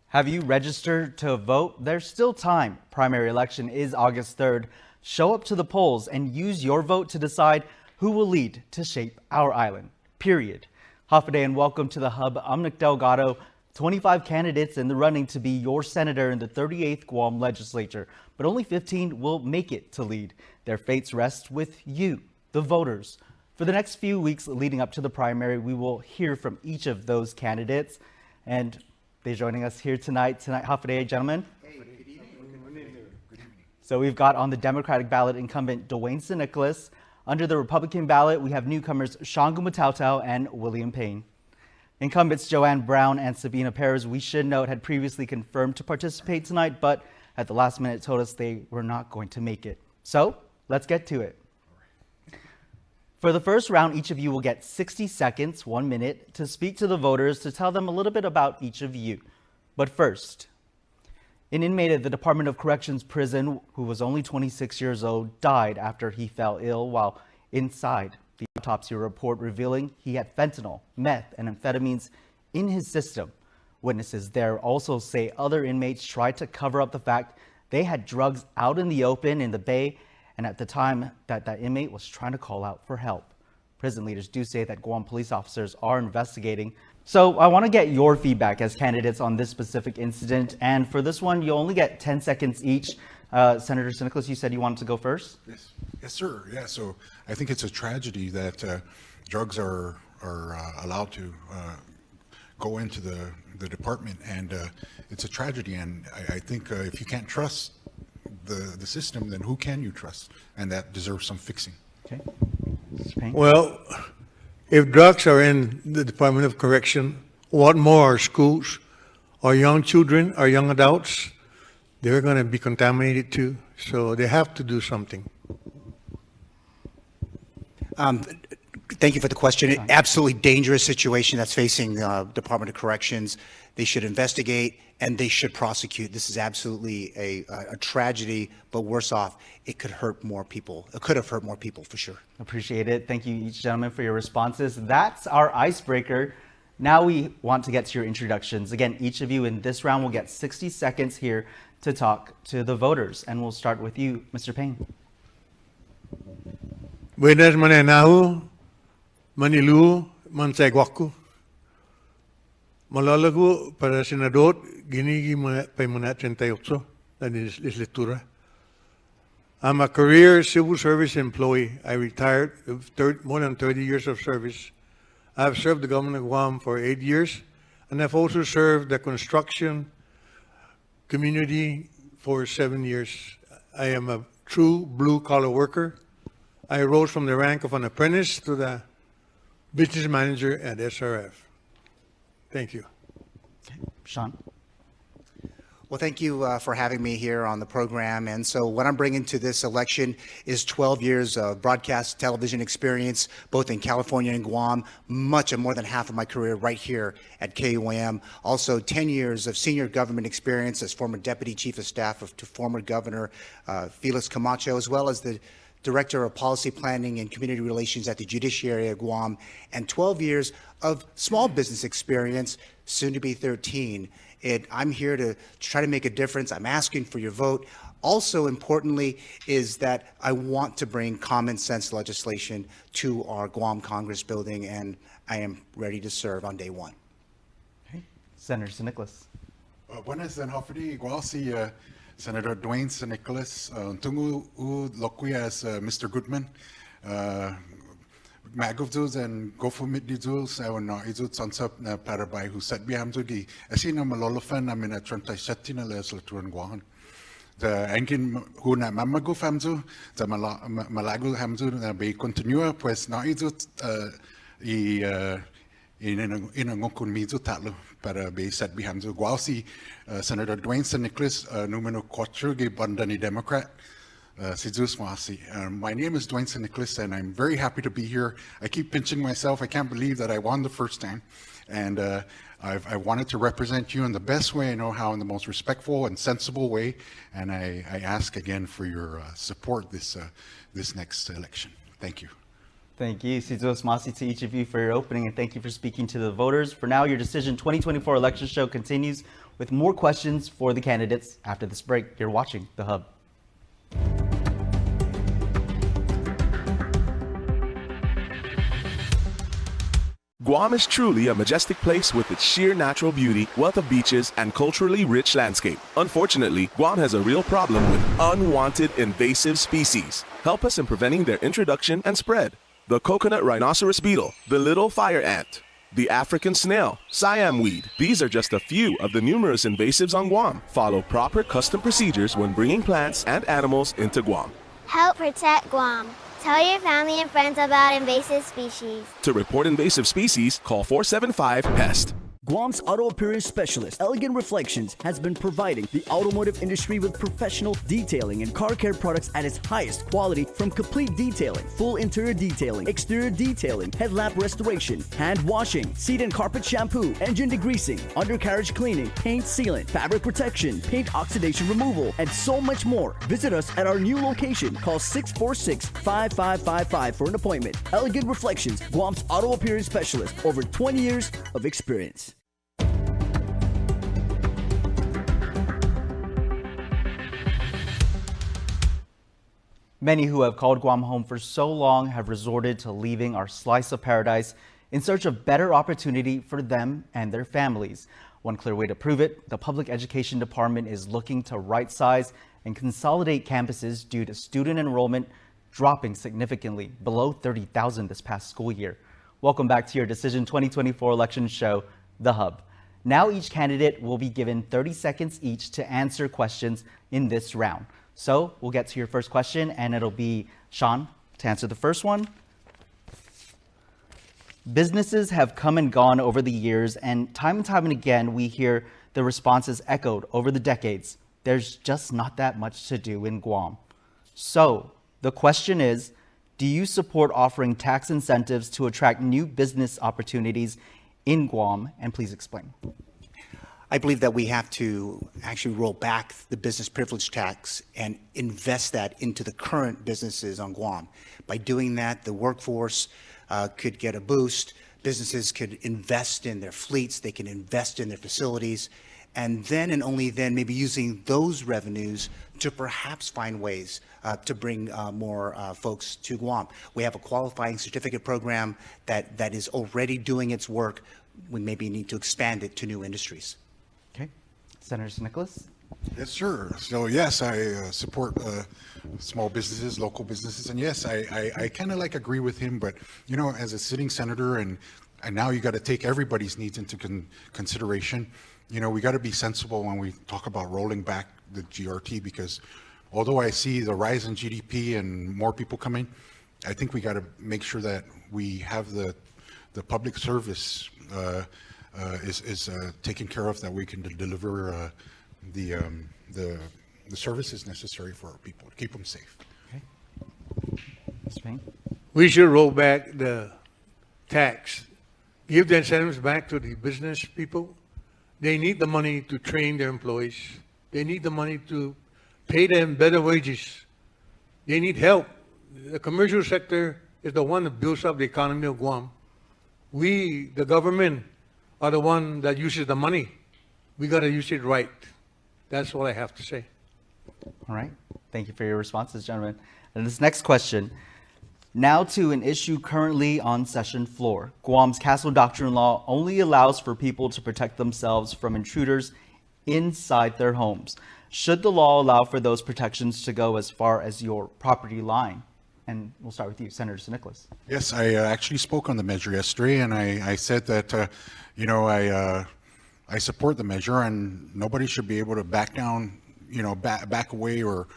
S3: Have you registered to vote? There's still time. Primary election is August 3rd. Show up to the polls and use your vote to decide who will lead to shape our island. Period. Hafaday and welcome to the Hub. I'm Nick Delgado. 25 candidates in the running to be your senator in the 38th Guam legislature, but only 15 will make it to lead. Their fates rest with you, the voters. For the next few weeks leading up to the primary, we will hear from each of those candidates, and they're joining us here tonight. Hafaday, gentlemen. Hey, good evening. So we've got on the Democratic ballot incumbent Dwayne St. Nicholas. Under the Republican ballot, we have newcomers Shangu Matautau and William Payne. Incumbents Joanne Brown and Sabina Perez, we should note, had previously confirmed to participate tonight, but at the last minute told us they were not going to make it. So let's get to it. For the first round, each of you will get 60 seconds, 1 minute, to speak to the voters to tell them a little bit about each of you. But first, an inmate at the Department of Corrections prison who was only 26 years old died after he fell ill while inside. The autopsy report revealing he had fentanyl, meth, and amphetamines in his system. Witnesses there also say other inmates tried to cover up the fact they had drugs out in the open in the bay, and at the time that inmate was trying to call out for help. Prison leaders do say that Guam police officers are investigating. So I want to get your feedback as candidates on this specific incident. And for this one, you only get 10 seconds each. Senator Nicholas, you said you wanted to go first?
S12: Yes, sir. Yeah, so I think it's a tragedy that drugs are allowed to go into the department, and it's a tragedy. And I think if you can't trust the system, then who can you trust? And that deserves some fixing.
S3: Okay.
S16: Well, if drugs are in the Department of Correction, what more are schools? Our young children, our young adults, they're going to be contaminated too. So they have to do something.
S17: Thank you for the question. Absolutely dangerous situation that's facing Department of Corrections. They should investigate and they should prosecute. This is absolutely a tragedy, but worse off, it could hurt more people. It could have hurt more people for sure.
S3: Appreciate it. Thank you each gentleman for your responses. That's our icebreaker. Now we want to get to your introductions. Again, each of you in this round will get 60 seconds here to talk to the voters. And we'll start with you, Mr. Payne.
S16: Buenas mananahu, manilu, mansegwaku. Malalago para senador, ginigi paimuna 38, la legislatura. I'm a career civil service employee. I retired with more than 30 years of service. I've served the government of Guam for 8 years, and I've also served the construction community for 7 years. I am a true blue-collar worker. I rose from the rank of an apprentice to the business manager at SRF. Thank you.
S3: Okay. Sean.
S17: Well, thank you for having me here on the program. And so what I'm bringing to this election is 12 years of broadcast television experience, both in California and Guam, much and more than half of my career right here at KUAM. Also 10 years of senior government experience as former Deputy Chief of Staff to former Governor Felix Camacho, as well as the Director of Policy Planning and Community Relations at the Judiciary of Guam, and 12 years of small business experience, soon to be 13. I'm here to try to make a difference. I'm asking for your vote. Also importantly is that I want to bring common sense legislation to our Guam Congress building, and I am ready to serve on day one.
S3: Okay. Senator Nicholas.
S12: Buenas and hopefully igual Senator Dwayne Nicholas, tungu lokui as Mr. Goodman, maguvdus and gofumididus, I will not izut sansap na parabai who said bihamzugi, asina malolofan, I mean a trantaishatina leslatuan guan. The engine who na mamagu famzu, the malagu hamzu na be continua, pues na izut inangokun mizu tatlu para be set bihamzu guausi Senator Dwayne Nicholas numero 4 gi bandani Democrat Sizus Wasi. My name is Dwayne Nicholas and I'm very happy to be here. I keep pinching myself. I can't believe that I won the first time, and I wanted to represent you in the best way I know how, in the most respectful and sensible way, and I ask again for your support this next election. Thank you.
S3: Thank you, Sizos Masi, to each of you for your opening, and thank you for speaking to the voters. For now, your Decision 2024 election show continues with more questions for the candidates after this break. You're watching The Hub.
S18: Guam is truly a majestic place with its sheer natural beauty, wealth of beaches, and culturally rich landscape. Unfortunately, Guam has a real problem with unwanted invasive species. Help us in preventing their introduction and spread. The coconut rhinoceros beetle, the little fire ant, the African snail, Siam weed. These are just a few of the numerous invasives on Guam. Follow proper custom procedures when bringing plants and animals into Guam.
S20: Help protect Guam. Tell your family and friends about invasive species.
S18: To report invasive species, call 475-PEST.
S19: Guam's auto appearance specialist, Elegant Reflections, has been providing the automotive industry with professional detailing and car care products at its highest quality, from complete detailing, full interior detailing, exterior detailing, headlamp restoration, hand washing, seat and carpet shampoo, engine degreasing, undercarriage cleaning, paint sealant, fabric protection, paint oxidation removal, and so much more. Visit us at our new location. Call 646-5555 for an appointment. Elegant Reflections, Guam's auto appearance specialist. Over 20 years of experience.
S3: Many who have called Guam home for so long have resorted to leaving our slice of paradise in search of better opportunity for them and their families. One clear way to prove it, the Public Education Department is looking to right-size and consolidate campuses due to student enrollment dropping significantly, below 30,000 this past school year. Welcome back to your Decision 2024 election show, The Hub. Now each candidate will be given 30 seconds each to answer questions in this round. So we'll get to your first question, and it'll be Sean to answer the first one. Businesses have come and gone over the years, and time and again, we hear the responses echoed over the decades. There's just not that much to do in Guam. So the question is, do you support offering tax incentives to attract new business opportunities in Guam? And please explain.
S17: I believe that we have to actually roll back the business privilege tax and invest that into the current businesses on Guam. By doing that, the workforce could get a boost. Businesses could invest in their fleets. They can invest in their facilities. And then and only then maybe using those revenues to perhaps find ways to bring more folks to Guam. We have a qualifying certificate program that is already doing its work. We maybe need to expand it to new industries.
S3: Okay. Senator Nicholas?
S12: Yes, sir. So yes, I support small businesses, local businesses, and yes, I kind of like agree with him. But you know, as a sitting senator, and now you got to take everybody's needs into consideration. You know, we got to be sensible when we talk about rolling back the GRT, because although I see the rise in GDP and more people coming, I think we got to make sure that we have the public service is taken care of, that we can deliver the services necessary for our people to keep them safe.
S3: Okay. Mr. Payne?
S16: We should roll back the tax, give the incentives back to the business people. They need the money to train their employees. They need the money to pay them better wages. They need help. The commercial sector is the one that builds up the economy of Guam. We, the government, are the one that uses the money. We got to use it right. That's all I have to say.
S3: All right. Thank you for your responses, gentlemen. And this next question, now to an issue currently on session floor. Guam's Castle Doctrine law only allows for people to protect themselves from intruders inside their homes. Should the law allow for those protections to go as far as your property line? And we'll start with you, Senator Nicholas.
S12: Yes, I actually spoke on the measure yesterday, and I said that, you know, I support the measure, and nobody should be able to back down, you know, back away or,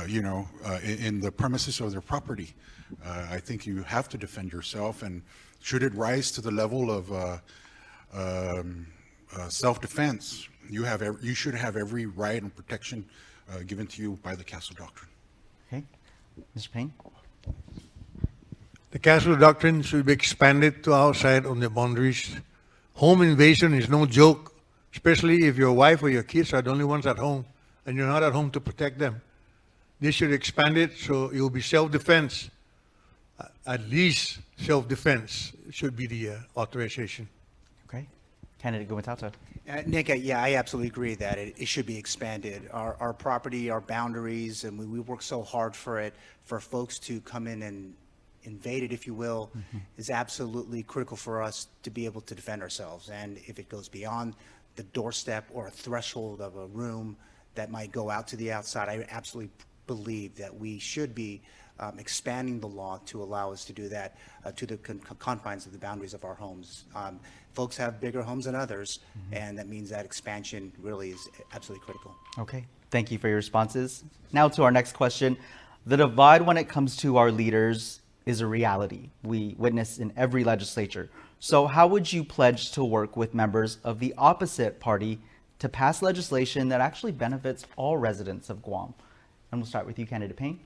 S12: you know, in the premises of their property. I think you have to defend yourself, and should it rise to the level of self-defense, you should have every right and protection given to you by the Castle Doctrine.
S3: Okay. Mr. Payne?
S16: The Castle Doctrine should be expanded to outside of the boundaries. Home invasion is no joke, especially if your wife or your kids are the only ones at home and you're not at home to protect them. They should expand it so it will be self-defense. At least self-defense should be the authorization.
S3: Okay. Candidate Gumatauta.
S17: Nick, yeah, I absolutely agree that it should be expanded. Our property, our boundaries, and we work so hard for it, for folks to come in and invade it, if you will, is absolutely critical for us to be able to defend ourselves. And if it goes beyond the doorstep or a threshold of a room that might go out to the outside, I absolutely believe that we should be expanding the law to allow us to do that to the confines of the boundaries of our homes. Folks have bigger homes than others, and that means that expansion really is absolutely critical.
S3: Okay, thank you for your responses. Now to our next question. The divide when it comes to our leaders is a reality we witness in every legislature. So how would you pledge to work with members of the opposite party to pass legislation that actually benefits all residents of Guam? And we'll start with you, Candidate Payne.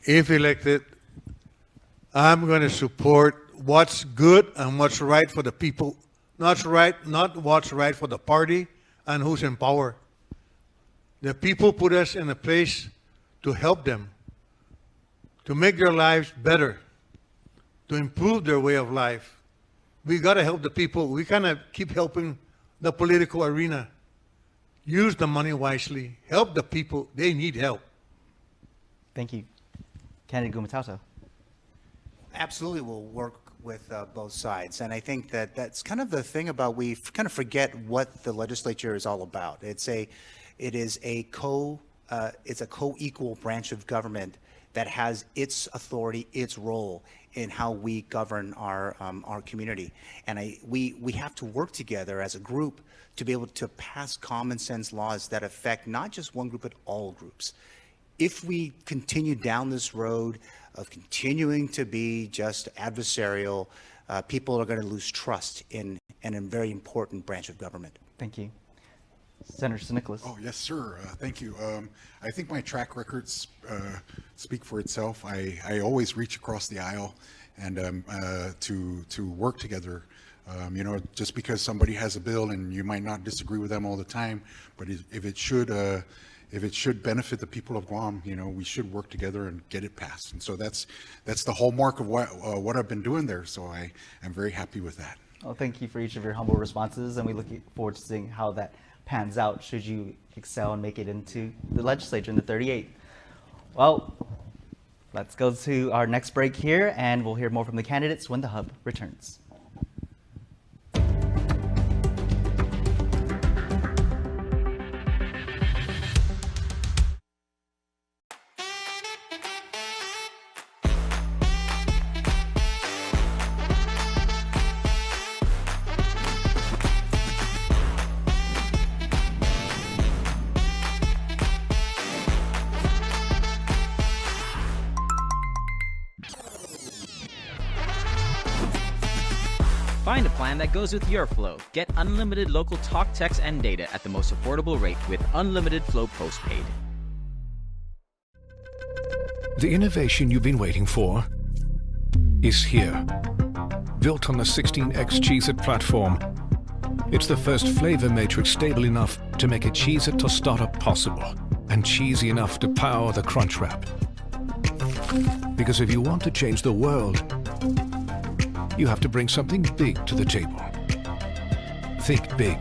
S16: If elected, I'm going to support what's good and what's right for the people, not what's right for the party and who's in power. The people put us in a place to help them, to make their lives better, to improve their way of life. We got to help the people. We cannot keep helping the political arena. Use the money wisely. Help the people. They need help.
S3: Thank you. Candidate Gumatauto.
S17: Absolutely, we'll work with both sides. And I think that that's kind of the thing about we kind of forget what the legislature is all about. It's a co-equal branch of government that has its authority, its role in how we govern our community. And we have to work together as a group to be able to pass common sense laws that affect not just one group, but all groups. If we continue down this road of continuing to be just adversarial, people are going to lose trust in a very important branch of government.
S3: Thank you. Senator St. Nicholas.
S12: Oh, yes, sir. Thank you. I think my track records speak for itself. I always reach across the aisle and to work together. You know, just because somebody has a bill and you might not disagree with them all the time, but if it should benefit the people of Guam, you know, we should work together and get it passed. And so that's the hallmark of what I've been doing there. So I am very happy with that.
S3: Well, thank you for each of your humble responses, and we look forward to seeing how that pans out should you excel and make it into the legislature in the 38th. Well, let's go to our next break here, and we'll hear more from the candidates when the Hub returns.
S21: Find a plan that goes with your flow. Get unlimited local talk, text, and data at the most affordable rate with Unlimited Flow Postpaid.
S22: The innovation you've been waiting for is here. Built on the 16X Cheez-It platform, it's the first flavor matrix stable enough to make a Cheez-It tostada possible and cheesy enough to power the Crunch Wrap. Because if you want to change the world, you have to bring something big to the table. Think big.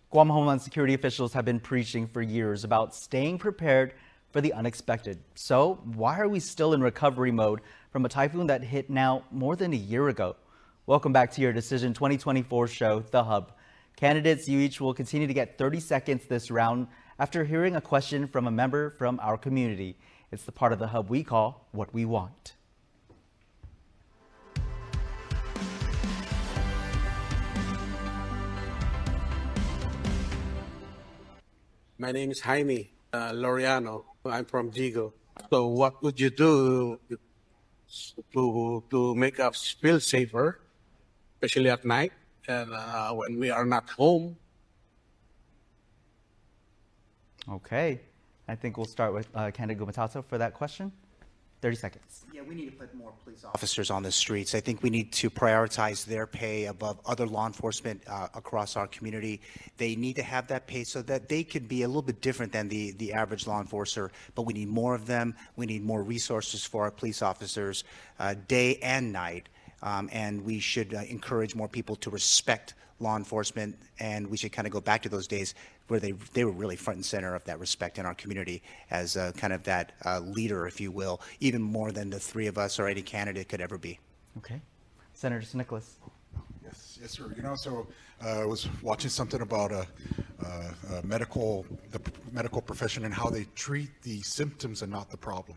S3: Guam Homeland Security officials have been preaching for years about staying prepared for the unexpected. So why are we still in recovery mode from a typhoon that hit now more than a year ago? Welcome back to your Decision 2024 show, The Hub. Candidates, you each will continue to get 30 seconds this round after hearing a question from a member from our community. It's the part of The Hub we call What We Want.
S23: My name is Jaime Laureano. I'm from Jigo. So what would you do to make us feel safer, especially at night and when we are not home?
S3: Okay, I think we'll start with Candidate Gumatato for that question. 30 seconds.
S17: Yeah, we need to put more police officers on the streets. I think we need to prioritize their pay above other law enforcement across our community. They need to have that pay so that they could be a little bit different than the average law enforcer, but we need more of them. We need more resources for our police officers day and night, and we should encourage more people to respect law enforcement, and we should kind of go back to those days where they were really front and center of that respect in our community as kind of that leader, if you will, even more than the three of us or any candidate could ever be.
S3: Okay. Senator St. Nicholas.
S12: Yes, sir. You know, so I was watching something about the medical profession and how they treat the symptoms and not the problem.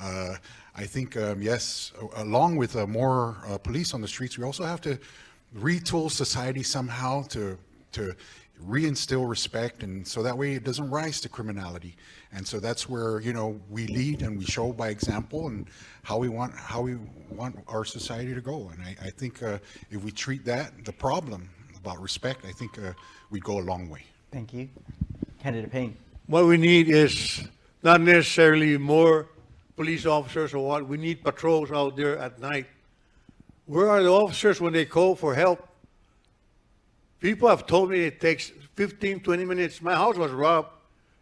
S12: I think, yes, along with more police on the streets, we also have to retool society somehow to reinstill respect, and so that way it doesn't rise to criminality. And so that's where, you know, we lead and we show by example and how we want our society to go. And I think if we treat that, the problem about respect, I think we'd go a long way.
S3: Thank you. Candidate Payne.
S16: What we need is not necessarily more police officers or what. We need patrols out there at night. Where are the officers when they call for help? People have told me it takes 15, 20 minutes. My house was robbed.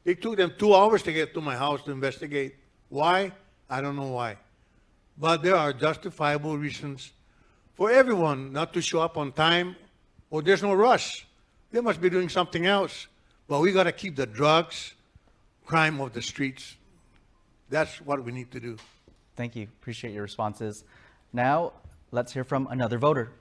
S16: It took them 2 hours to get to my house to investigate. Why? I don't know why. But there are justifiable reasons for everyone not to show up on time, or there's no rush. They must be doing something else. But we got to keep the drugs, crime off the streets. That's what we need to do.
S3: Thank you. Appreciate your responses. Now, let's hear from another voter.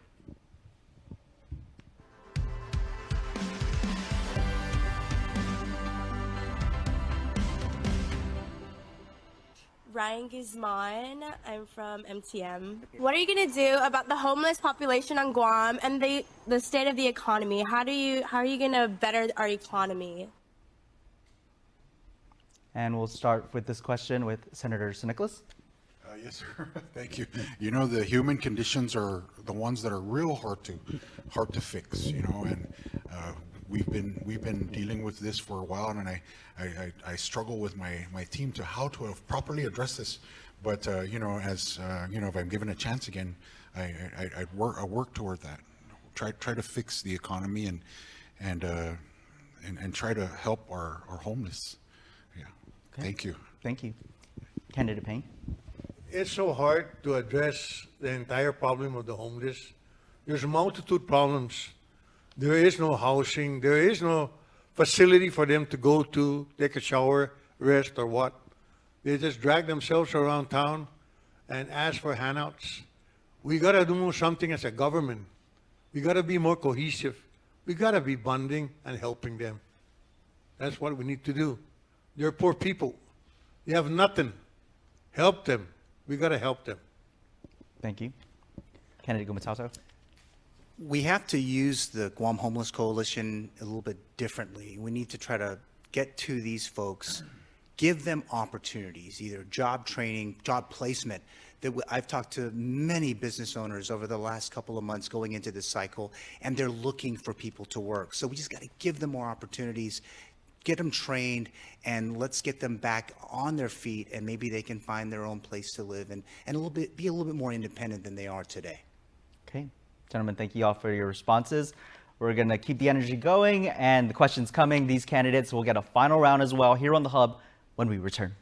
S1: Ryan Guzman. I'm from MTM. What are you going to do about the homeless population on Guam and the state of the economy? How are you going to better our economy?
S3: And we'll start with this question with Senator Nicholas.
S12: Yes, sir. Thank you. You know, the human conditions are the ones that are real hard to fix. You know, and we've been dealing with this for a while, and I struggle with my team to how to properly address this. But you know, as you know, if I'm given a chance again, I work toward that. Try to fix the economy and try to help our homeless. Yeah.
S3: Okay.
S12: Thank you.
S3: Thank you. Candidate Payne.
S16: It's so hard to address the entire problem of the homeless. There's a multitude problems. There is no housing. There is no facility for them to go to, take a shower, rest, or what. They just drag themselves around town and ask for handouts. We got to do something as a government. We got to be more cohesive. We got to be bonding and helping them. That's what we need to do. They're poor people. They have nothing. Help them. We got to help them.
S3: Thank you. Candidate Gumatato.
S17: We have to use the Guam Homeless Coalition a little bit differently. We need to try to get to these folks, give them opportunities, either job training, job placement. I've talked to many business owners over the last couple of months going into this cycle, and they're looking for people to work. So we just got to give them more opportunities, get them trained, and let's get them back on their feet, and maybe they can find their own place to live and be a little bit more independent than they are today.
S3: Okay. Gentlemen, thank you all for your responses. We're going to keep the energy going and the questions coming. These candidates will get a final round as well here on the Hub when we return.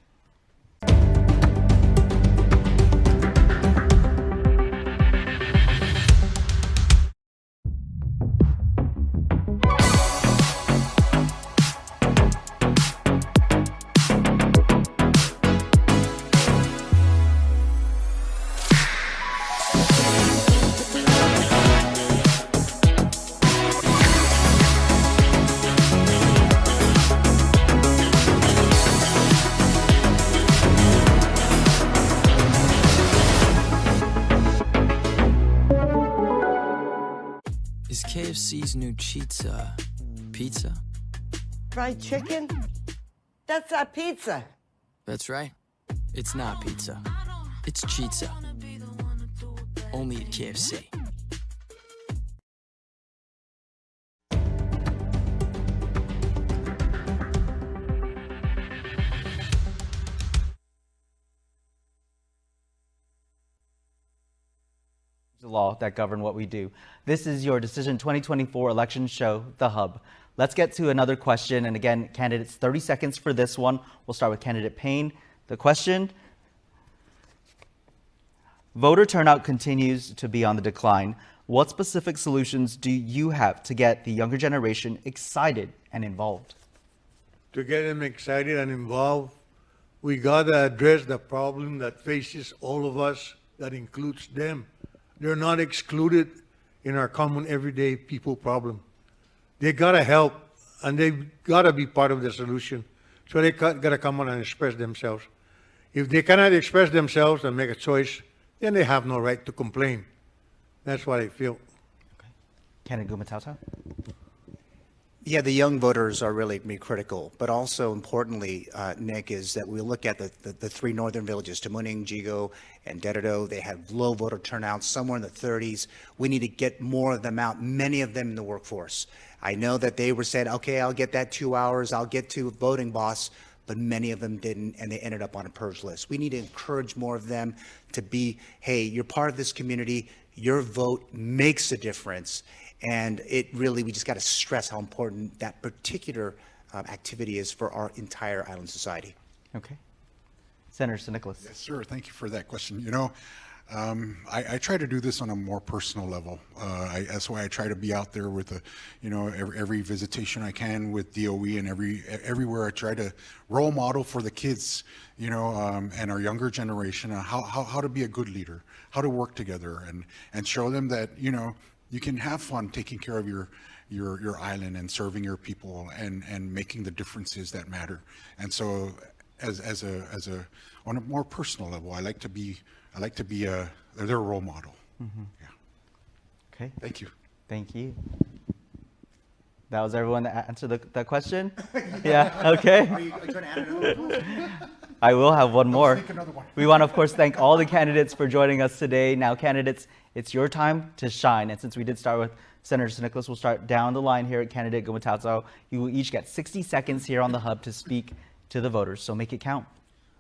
S2: KFC's new cheetah pizza?
S4: Fried chicken? That's a pizza.
S2: That's right. It's not pizza. It's cheetah. Only at KFC.
S3: The law that govern what we do. This is your Decision 2024 election show, The Hub. Let's get to another question. And again, candidates, 30 seconds for this one. We'll start with candidate Payne. The question: voter turnout continues to be on the decline. What specific solutions do you have to get the younger generation excited and involved?
S16: To get them excited and involved, we got to address the problem that faces all of us, that includes them. They're not excluded in our common everyday people problem. They gotta help, and they gotta be part of the solution. So they gotta come on and express themselves. If they cannot express themselves and make a choice, then they have no right to complain. That's what I feel.
S3: Candidate Gumatauta?
S17: Yeah, the young voters are really going to be critical, but also importantly, Nick, is that we look at the three northern villages, Tamuning, Jigo, and Dededo. They have low voter turnout, somewhere in the 30s. We need to get more of them out, many of them in the workforce. I know that they were said, okay, I'll get that 2 hours, I'll get to voting, boss, but many of them didn't, and they ended up on a purge list. We need to encourage more of them to be, hey, you're part of this community, your vote makes a difference. And it really, we just got to stress how important that particular activity is for our entire island society.
S3: Okay. Senator Sir Nicholas.
S12: Yes, sir. Thank you for that question. You know, I try to do this on a more personal level. That's why I try to be out there with, every visitation I can with DOE, and everywhere I try to role model for the kids, and our younger generation, how to be a good leader, how to work together, and show them that, you can have fun taking care of your island and serving your people and making the differences that matter. And so, on a more personal level, I like to be their role model.
S3: Mm-hmm.
S12: Yeah.
S3: Okay.
S12: Thank you.
S3: Thank you. That was everyone that answered the question? Yeah. Okay.
S17: Are you trying to add another one?
S3: I will have one more.
S12: Another one.
S3: We want to, of course, thank all the candidates for joining us today. Now, candidates, it's your time to shine. And since we did start with Senator Sir Nicholas, we'll start down the line here at candidate Gumatauta. You will each get 60 seconds here on the hub to speak to the voters, so make it count.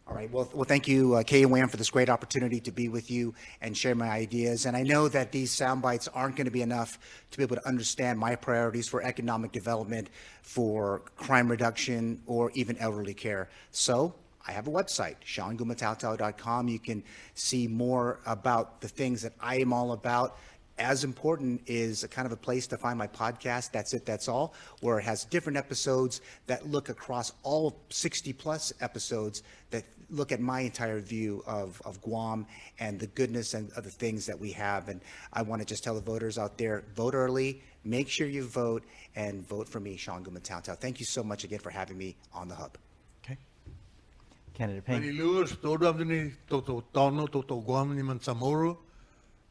S17: All right. Well, thank you, KUAM, for this great opportunity to be with you and share my ideas. And I know that these sound bites aren't going to be enough to be able to understand my priorities for economic development, for crime reduction, or even elderly care. So I have a website, SeanGumatauta.com. You can see more about the things that I am all about. As important is a kind of a place to find my podcast, That's It, That's All, where it has different episodes that look across all 60 plus episodes that look at my entire view of Guam and the goodness and of the things that we have. And I want to just tell the voters out there, vote early, make sure you vote, and vote for me, Sean Gumatauta. Thank you so much again for having me on the hub.
S3: Okay. Candidate Payne.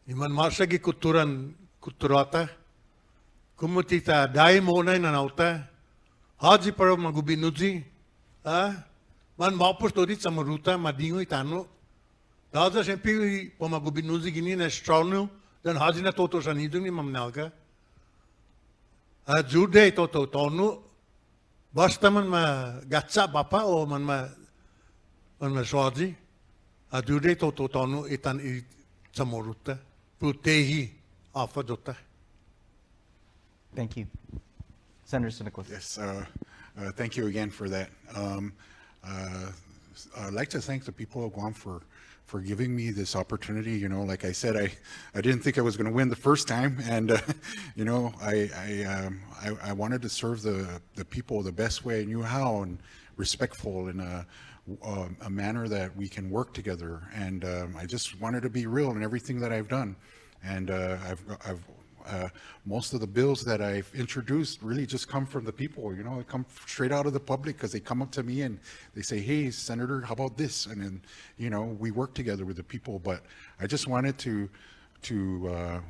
S16: Iman masagi kuturata, kumutita dai monai nanauta, haji para magubinuji, man mapus tori samaruta madingo itano, daza sempi pa magubinuji gini na stronu, dan haji na toto sanidung ni mamnalga, jude toto tonu, basta man ma gatsa bapa o man ma swaji, jude toto tonu itan I samaruta.
S3: Thank you. Senator Sir Nicholas.
S12: Yes, thank you again for that. I'd like to thank the people of Guam for giving me this opportunity. Like I said, I didn't think I was going to win the first time, and I wanted to serve the people the best way I knew how, and respectful in a manner that we can work together. And I just wanted to be real in everything that I've done. And most of the bills that I've introduced really just come from the people. They come straight out of the public because they come up to me and they say, hey, Senator, how about this? And then, we work together with the people. But I just wanted to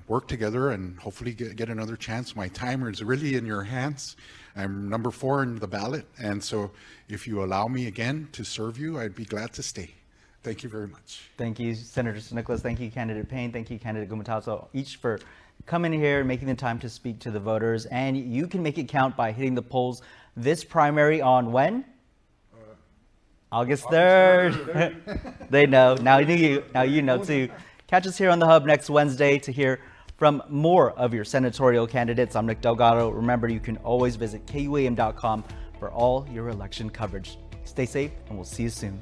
S12: work together and hopefully get another chance. My timer is really in your hands. I'm number 4 in the ballot. And so if you allow me again to serve you, I'd be glad to stay. Thank you very much.
S3: Thank you, Senator Sir Nicholas. Thank you, Candidate Payne. Thank you, Candidate Gumatauta, each for coming here and making the time to speak to the voters. And you can make it count by hitting the polls this primary on when? August 3rd. They know. Now you know too. Catch us here on the Hub next Wednesday to hear from more of your senatorial candidates. I'm Nick Delgado. Remember, you can always visit KUAM.com for all your election coverage. Stay safe, and we'll see you soon.